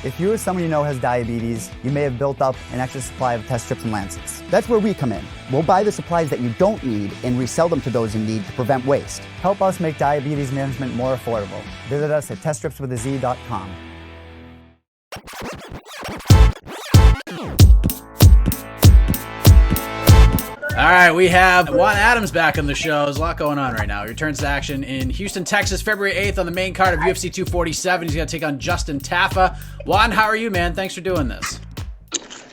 If you or someone you know has diabetes, you may have built up an extra supply of test strips and lancets. That's where we come in. We'll buy the supplies that you don't need and resell them to those in need to prevent waste. Help us make diabetes management more affordable. Visit us at teststripswithaz.com. All right, we have Juan Adams back on the show. There's a lot going on right now. He returns to action in Houston, Texas, February 8th on the main card of UFC 247. He's going to take on Justin Tafa. Juan, how are you, man? Thanks for doing this.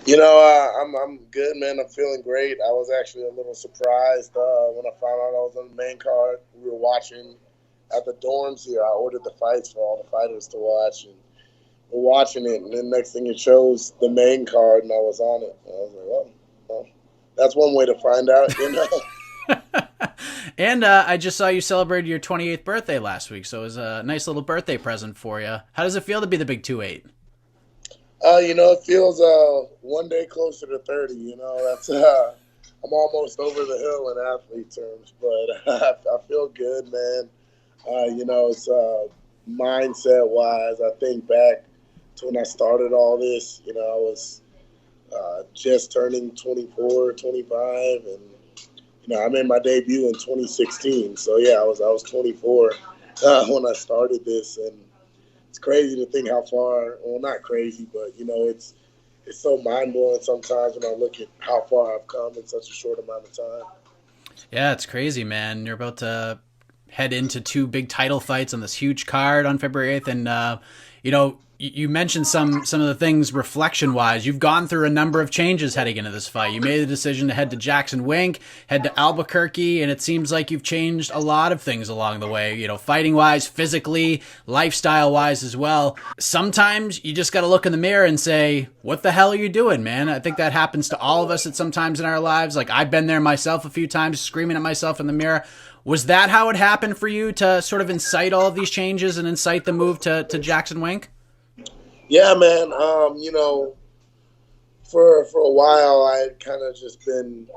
You know, I'm good, man. I'm feeling great. I was actually a little surprised when I found out I was on the main card. We were watching at the dorms here. I ordered the fights for all the fighters to watch, and we're watching it. And then next thing it shows the main card, and I was on it. And I was like, well, that's one way to find out, you know. And I just saw you celebrated your 28th birthday last week, so it was a nice little birthday present for you. How does it feel to be the big 2-8? You know, it feels one day closer to 30. You know, that's I'm almost over the hill in athlete terms, but I feel good, man. You know, it's mindset wise. I think back to when I started all this. You know, I was just turning 24, 25, and you know, I made my debut in 2016. So yeah, I was 24 when I started this, and it's crazy to think how far. Well, not crazy, but you know, it's so mind blowing sometimes when I look at how far I've come in such a short amount of time. Yeah, it's crazy, man. You're about to head into 2 big title fights on this huge card on February 8th, and you know. You mentioned some of the things reflection-wise. You've gone through a number of changes heading into this fight. You made the decision to head to JacksonWink, head to Albuquerque, and it seems like you've changed a lot of things along the way, you know, fighting-wise, physically, lifestyle-wise as well. Sometimes you just got to look in the mirror and say, what the hell are you doing, man? I think that happens to all of us at some times in our lives. Like, I've been there myself a few times, screaming at myself in the mirror. Was that how it happened for you to sort of incite all of these changes and incite the move to JacksonWink? Yeah, man. You know, for a while, I had kind of just been.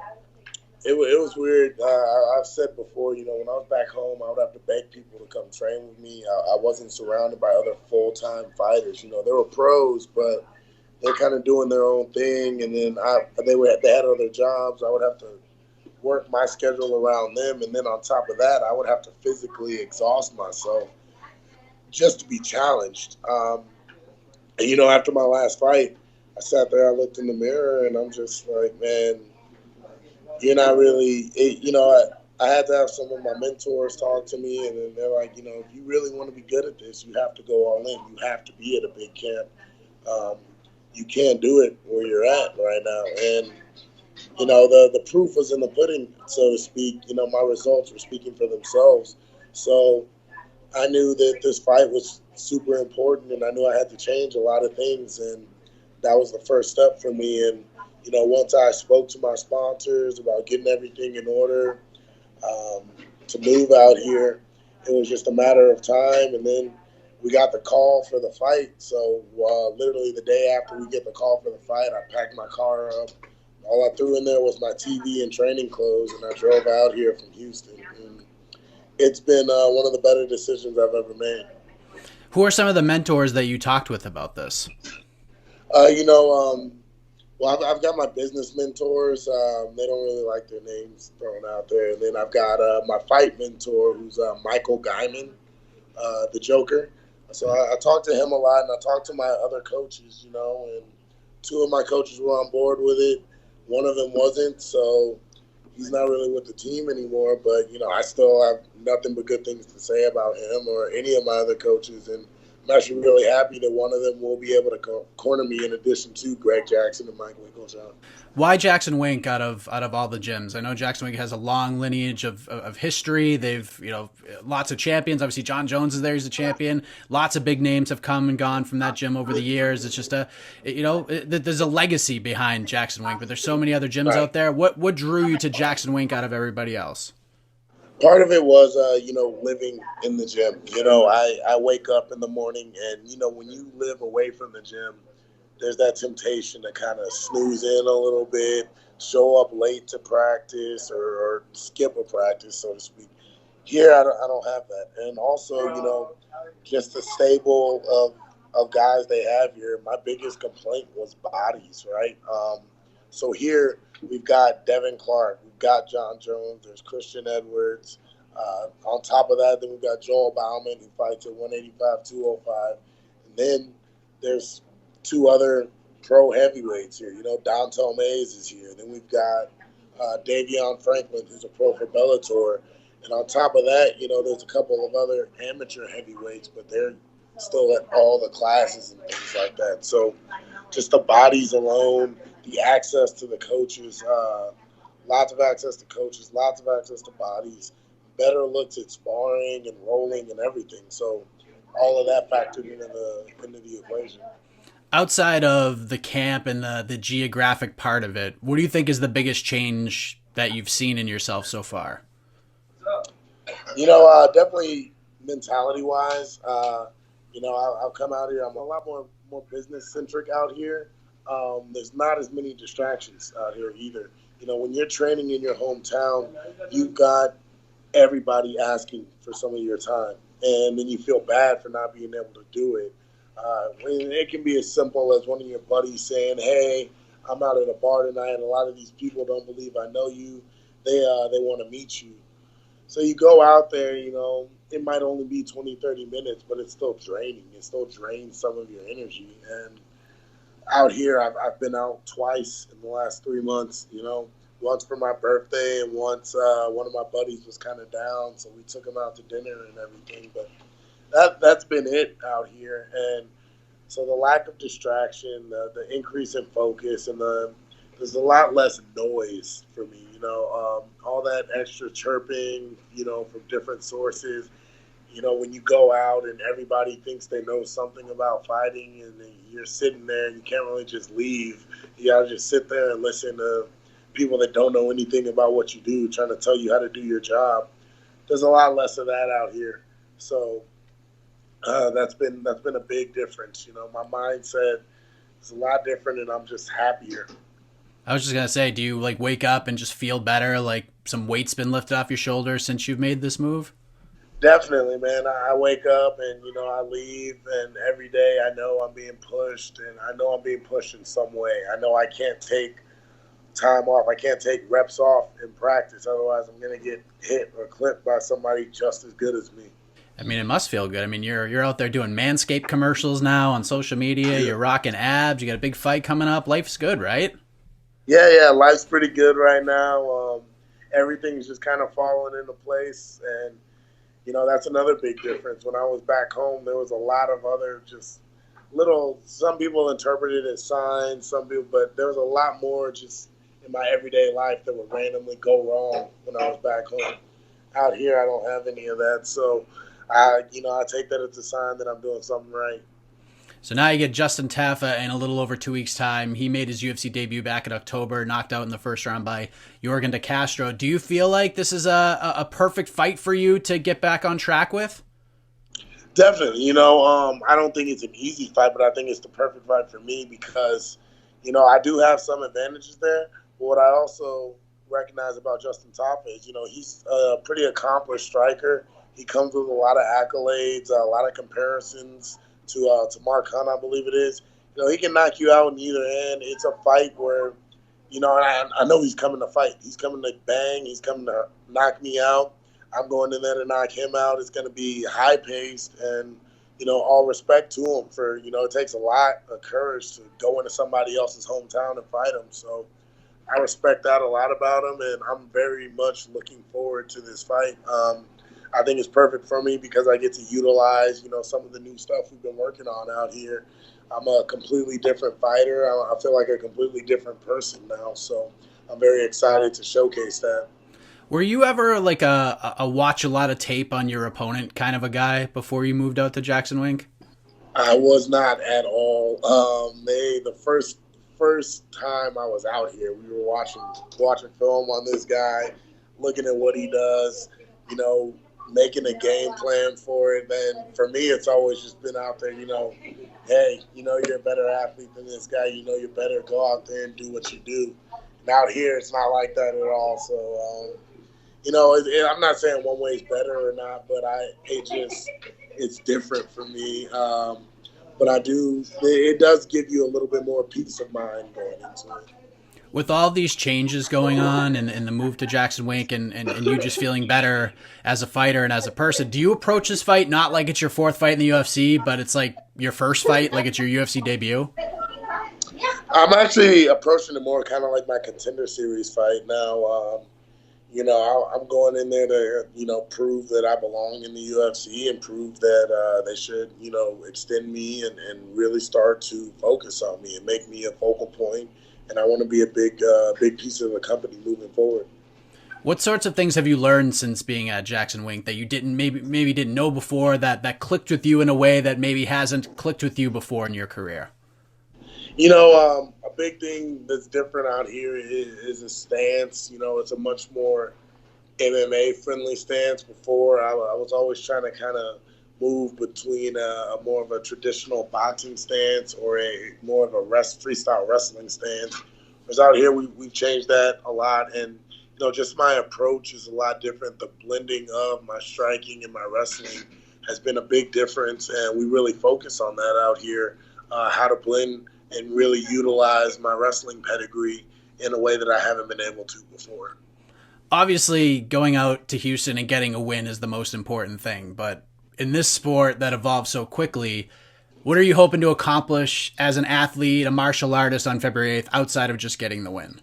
It was weird. I've said before, you know, when I was back home, I would have to beg people to come train with me. I wasn't surrounded by other full-time fighters. You know, they were pros, but they're kind of doing their own thing. And then they had other jobs. I would have to work my schedule around them, and then on top of that, I would have to physically exhaust myself just to be challenged. And, you know, after my last fight, I sat there, I looked in the mirror, and I'm just like, man, you're not really, you know, I had to have some of my mentors talk to me, and then they're like, you know, if you really want to be good at this, you have to go all in. You have to be at a big camp. You can't do it where you're at right now. And, you know, the proof was in the pudding, so to speak. You know, my results were speaking for themselves. So I knew that this fight was super important, and I knew I had to change a lot of things, and that was the first step for me. And you know, once I spoke to my sponsors about getting everything in order to move out here, it was just a matter of time. And then we got the call for the fight. So literally the day after we get the call for the fight, I packed my car up. All I threw in there was my TV and training clothes, and I drove out here from Houston. And it's been one of the better decisions I've ever made. Who are some of the mentors that you talked with about this? You know, well, I've got my business mentors. They don't really like their names thrown out there. And then I've got my fight mentor, who's Michael Guyman, the Joker. So I talked to him a lot, and I talked to my other coaches, you know, and 2 of my coaches were on board with it. One of them wasn't, so he's not really with the team anymore. But, you know, I still have nothing but good things to say about him or any of my other coaches. And I'm actually really happy that one of them will be able to corner me in addition to Greg Jackson and Mike Winklejohn. Why JacksonWink out of all the gyms? I know JacksonWink has a long lineage of history. They've, you know, lots of champions. Obviously, John Jones is there. He's a champion. Lots of big names have come and gone from that gym over the years. It's just there's a legacy behind JacksonWink, but there's so many other gyms out there. What drew you to JacksonWink out of everybody else? Part of it was, you know, living in the gym. You know, I wake up in the morning, and, you know, when you live away from the gym, there's that temptation to kind of snooze in a little bit, show up late to practice or skip a practice, so to speak. Here, I don't have that. And also, you know, just the stable of guys they have here, my biggest complaint was bodies, right? So here we've got Devin Clark, we've got John Jones, there's Christian Edwards. On top of that, then we've got Joel Bauman, who fights at 185, 205. And then there's two other pro heavyweights here. Dontel Mays is here. Then we've got Davion Franklin, who's a pro for Bellator. And on top of that, there's a couple of other amateur heavyweights, but they're still at all the classes and things like that. So just the bodies alone, the access to the coaches, lots of access to coaches, lots of access to bodies, better looks at sparring and rolling and everything. So all of that factored into the equation. Outside of the camp and the geographic part of it, what do you think is the biggest change that you've seen in yourself so far? Definitely mentality-wise. I've come out here. I'm a lot more business-centric out here. There's not as many distractions out here either. When you're training in your hometown, you've got everybody asking for some of your time, and then you feel bad for not being able to do it. It can be as simple as one of your buddies saying, "Hey, I'm out at a bar tonight, and a lot of these people don't believe I know you. They want to meet you." So you go out there, it might only be 20, 30 minutes, but it's still draining. It still drains some of your energy. And out here, I've been out twice in the last 3 months, once for my birthday and once one of my buddies was kind of down, so we took him out to dinner and everything. But that's been it out here. And so the lack of distraction, the increase in focus, and there's a lot less noise for me, all that extra chirping, from different sources. When you go out and everybody thinks they know something about fighting and you're sitting there and you can't really just leave. You got to just sit there and listen to people that don't know anything about what you do, trying to tell you how to do your job. There's a lot less of that out here. So that's been a big difference. My mindset is a lot different, and I'm just happier. I was just going to say, do you wake up and just feel better, like some weight's been lifted off your shoulders since you've made this move? Definitely, man. I wake up and, I leave, and every day I know I'm being pushed, and I know I'm being pushed in some way. I know I can't take time off. I can't take reps off in practice. Otherwise, I'm going to get hit or clipped by somebody just as good as me. I mean, it must feel good. I mean, you're out there doing Manscaped commercials now on social media. You're rocking abs. You got a big fight coming up. Life's good, right? Yeah. Life's pretty good right now. Everything's just kind of falling into place, and that's another big difference. When I was back home, there was a lot of other just some people interpret it as signs, but there was a lot more just in my everyday life that would randomly go wrong when I was back home. Out here, I don't have any of that. So, I take that as a sign that I'm doing something right. So now you get Justin Tafa in a little over 2 weeks' time. He made his UFC debut back in October, knocked out in the first round by Yorgan De Castro. Do you feel like this is a perfect fight for you to get back on track with? Definitely. I don't think it's an easy fight, but I think it's the perfect fight for me because, I do have some advantages there. But what I also recognize about Justin Tafa is, he's a pretty accomplished striker. He comes with a lot of accolades, a lot of comparisons to Mark Hunt, I believe it is. He can knock you out in either end. It's a fight where, and I know he's coming to fight. He's coming to bang. He's coming to knock me out. I'm going in there to knock him out. It's going to be high-paced, and, all respect to him for, it takes a lot of courage to go into somebody else's hometown and fight him. So I respect that a lot about him, and I'm very much looking forward to this fight. I think it's perfect for me because I get to utilize, some of the new stuff we've been working on out here. I'm a completely different fighter. I feel like a completely different person now. So I'm very excited to showcase that. Were you ever a watch a lot of tape on your opponent kind of a guy before you moved out to JacksonWink? I was not at all. The first time I was out here, we were watching film on this guy, looking at what he does, making a game plan for it. And for me, it's always just been out there, hey, you're a better athlete than this guy. You better go out there and do what you do. And out here, it's not like that at all. So, I'm not saying one way is better or not, but it's different for me. but it does give you a little bit more peace of mind going into it. With all these changes going on and the move to JacksonWink and you just feeling better as a fighter and as a person, do you approach this fight not like it's your fourth fight in the UFC, but it's like your first fight, like it's your UFC debut? I'm actually approaching it more kind of like my Contender Series fight now. I'm going in there to, prove that I belong in the UFC and prove that they should, extend me and really start to focus on me and make me a focal point. And I want to be a big piece of the company moving forward. What sorts of things have you learned since being at JacksonWink that you maybe didn't know before that clicked with you in a way that maybe hasn't clicked with you before in your career? A big thing that's different out here is a stance. It's a much more MMA-friendly stance. Before, I was always trying to kind of move between a more of a traditional boxing stance or a more of a freestyle wrestling stance. Whereas out here, we've changed that a lot. And, just my approach is a lot different. The blending of my striking and my wrestling has been a big difference. And we really focus on that out here, how to blend and really utilize my wrestling pedigree in a way that I haven't been able to before. Obviously, going out to Houston and getting a win is the most important thing. But in this sport that evolves so quickly, what are you hoping to accomplish as an athlete, a martial artist on February 8th, outside of just getting the win?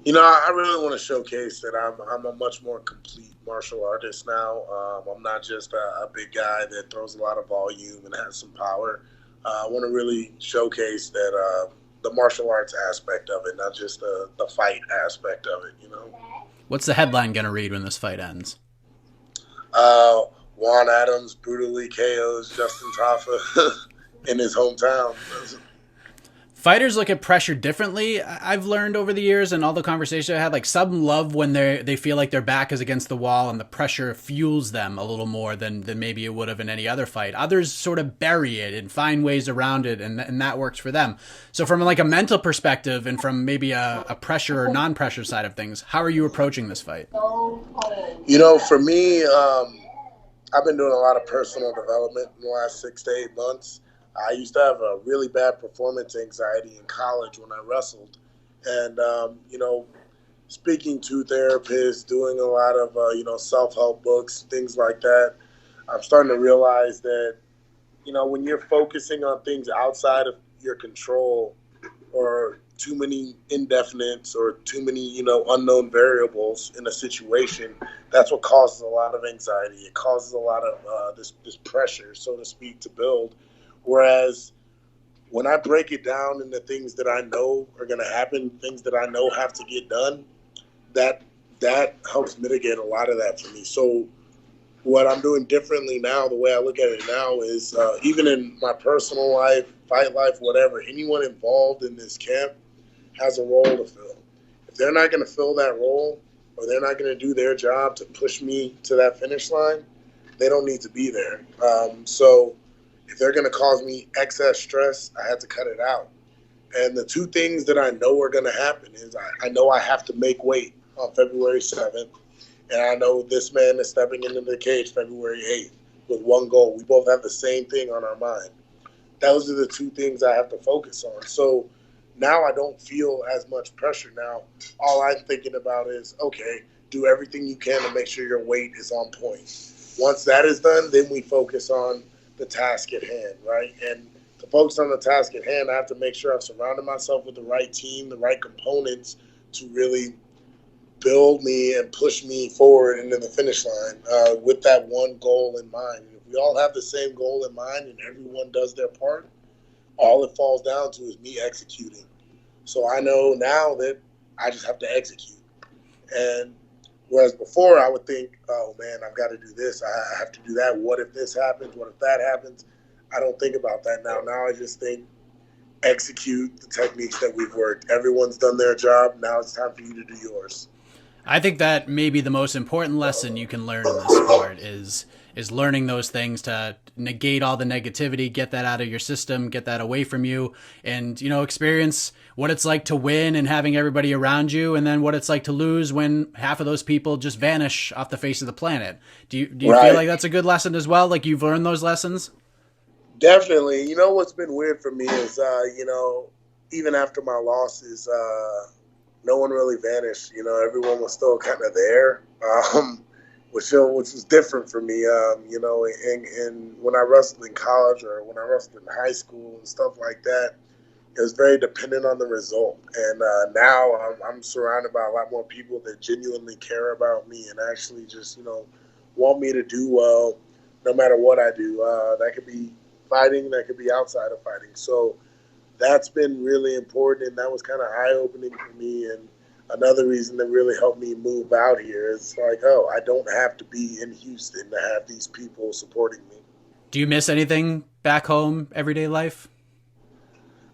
I really want to showcase that I'm a much more complete martial artist now. I'm not just a big guy that throws a lot of volume and has some power. I want to really showcase that the martial arts aspect of it, not just the fight aspect of it, What's the headline going to read when this fight ends? Juan Adams brutally KOs Justin Tafa in his hometown. Fighters look at pressure differently. I've learned over the years and all the conversations I had, like some love when they feel like their back is against the wall and the pressure fuels them a little more than maybe it would have in any other fight. Others sort of bury it and find ways around it, and that works for them. So from like a mental perspective and from maybe a pressure or non-pressure side of things, how are you approaching this fight? For me, I've been doing a lot of personal development in the last 6 to 8 months. I used to have a really bad performance anxiety in college when I wrestled. And, speaking to therapists, doing a lot of, self-help books, things like that, I'm starting to realize that, when you're focusing on things outside of your control or too many indefinites or too many, unknown variables in a situation, that's what causes a lot of anxiety. It causes a lot of this pressure, so to speak, to build. Whereas when I break it down into things that I know are going to happen, things that I know have to get done, that helps mitigate a lot of that for me. So what I'm doing differently now, the way I look at it now is even in my personal life, fight life, whatever, anyone involved in this camp has a role to fill. If they're not going to fill that role or they're not going to do their job to push me to that finish line, they don't need to be there. So if they're going to cause me excess stress, I have to cut it out. And the two things that I know are going to happen is I know I have to make weight on February 7th, and I know this man is stepping into the cage February 8th with one goal. We both have the same thing on our mind. Those are the two things I have to focus on. So now I don't feel as much pressure. Now all I'm thinking about is, okay, do everything you can to make sure your weight is on point. Once that is done, then we focus on the task at hand, right? And to focus on the task at hand, I have to make sure I've surrounded myself with the right team, the right components to really build me and push me forward into the finish line with that one goal in mind. And if we all have the same goal in mind and everyone does their part, all it falls down to is me executing. So I know now that I just have to execute. And whereas before I would think, oh man, I've got to do this, I have to do that. What if this happens? What if that happens? I don't think about that now. Now I just think execute the techniques that we've worked. Everyone's done their job. Now it's time for you to do yours. I think that maybe the most important lesson you can learn in this sport is learning those things to negate all the negativity, get that out of your system, get that away from you, and, experience what it's like to win and having everybody around you, and then what it's like to lose when half of those people just vanish off the face of the planet. Do you Right. feel like that's a good lesson as well? Like you've learned those lessons? Definitely. You know what's been weird for me is, even after my losses, no one really vanished. Everyone was still kind of there, which was different for me. And when I wrestled in college or when I wrestled in high school and stuff like that, it was very dependent on the result. And now I'm surrounded by a lot more people that genuinely care about me and actually just, want me to do well no matter what I do. That could be fighting, that could be outside of fighting. So that's been really important, and that was kind of eye-opening for me. And another reason that really helped me move out here is like, oh, I don't have to be in Houston to have these people supporting me. Do you miss anything back home, everyday life?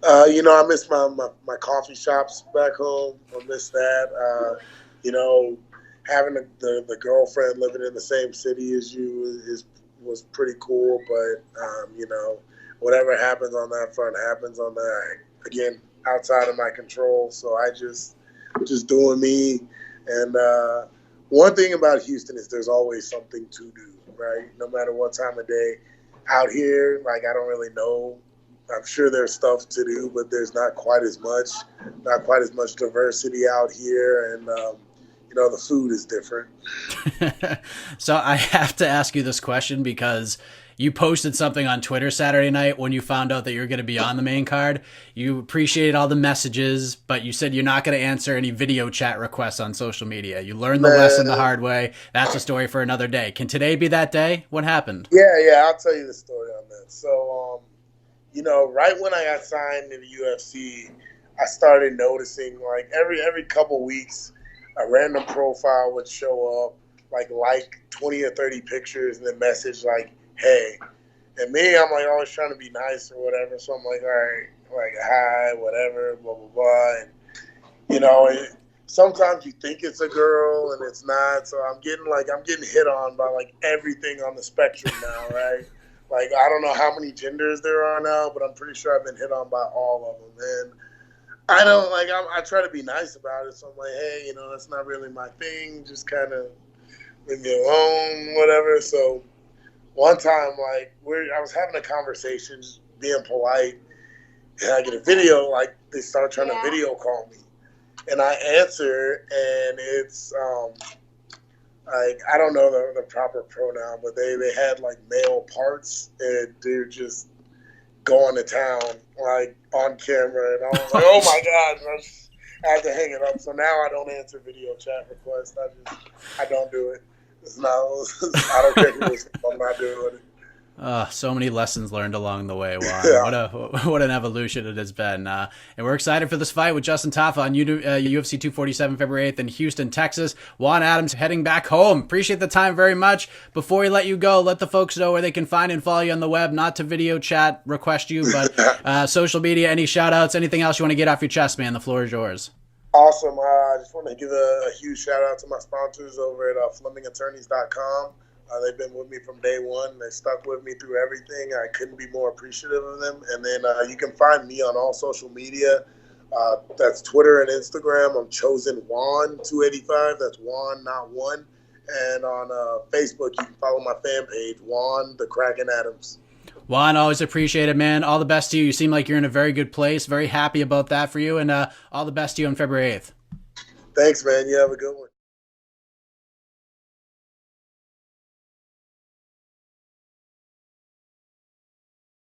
I miss my coffee shops back home. I miss that. Having the girlfriend living in the same city as you was pretty cool. But, whatever happens on that front happens on that. Again, outside of my control. So I just doing me. And one thing about Houston is there's always something to do, right? No matter what time of day. Out here, like, I don't really know. I'm sure there's stuff to do, but there's not quite as much diversity out here. And, the food is different. So I have to ask you this question because you posted something on Twitter Saturday night when you found out that you were going to be on the main card. You appreciated all the messages, but you said you're not going to answer any video chat requests on social media. You learned the lesson the hard way. That's a story for another day. Can today be that day? What happened? Yeah, I'll tell you the story on that. So, right when I got signed to the UFC, I started noticing, like, every couple weeks, a random profile would show up, like 20 or 30 pictures, and then message like, hey. And me, I'm like always trying to be nice or whatever. So I'm like, all right, like, hi, whatever, blah, blah, blah. And, sometimes you think it's a girl and it's not. So I'm getting hit on by like everything on the spectrum now, right? Like, I don't know how many genders there are now, but I'm pretty sure I've been hit on by all of them. And I don't I try to be nice about it. So I'm like, hey, that's not really my thing. Just kind of leave me alone, whatever. So one time, like, I was having a conversation, just being polite, and I get a video, like, they start trying to video call me. And I answer, and it's, I don't know the proper pronoun, but they had, like, male parts, and they're just going to town, like, on camera. And I was like, oh, my God. And I had to hang it up. So now I don't answer video chat requests. I don't do it. It's not, I don't care who it is. I'm not doing it. So many lessons learned along the way, Juan. Yeah. What an evolution it has been. And we're excited for this fight with Justin Tafa on UFC 247 February 8th in Houston, Texas. Juan Adams heading back home. Appreciate the time very much. Before we let you go, let the folks know where they can find and follow you on the web. Not to video chat request you, but social media, any shout outs, anything else you want to get off your chest, man. The floor is yours. Awesome. I just want to give a huge shout out to my sponsors over at FlemingAttorneys.com. They've been with me from day one. They stuck with me through everything. I couldn't be more appreciative of them. And then you can find me on all social media. That's Twitter and Instagram. I'm Chosen Juan 285. That's Juan, not one. And on Facebook, you can follow my fan page, Juan the Kraken Adams. Juan, always appreciate it, man. All the best to you. You seem like you're in a very good place. Very happy about that for you. And all the best to you on February 8th. Thanks, man. You have a good one.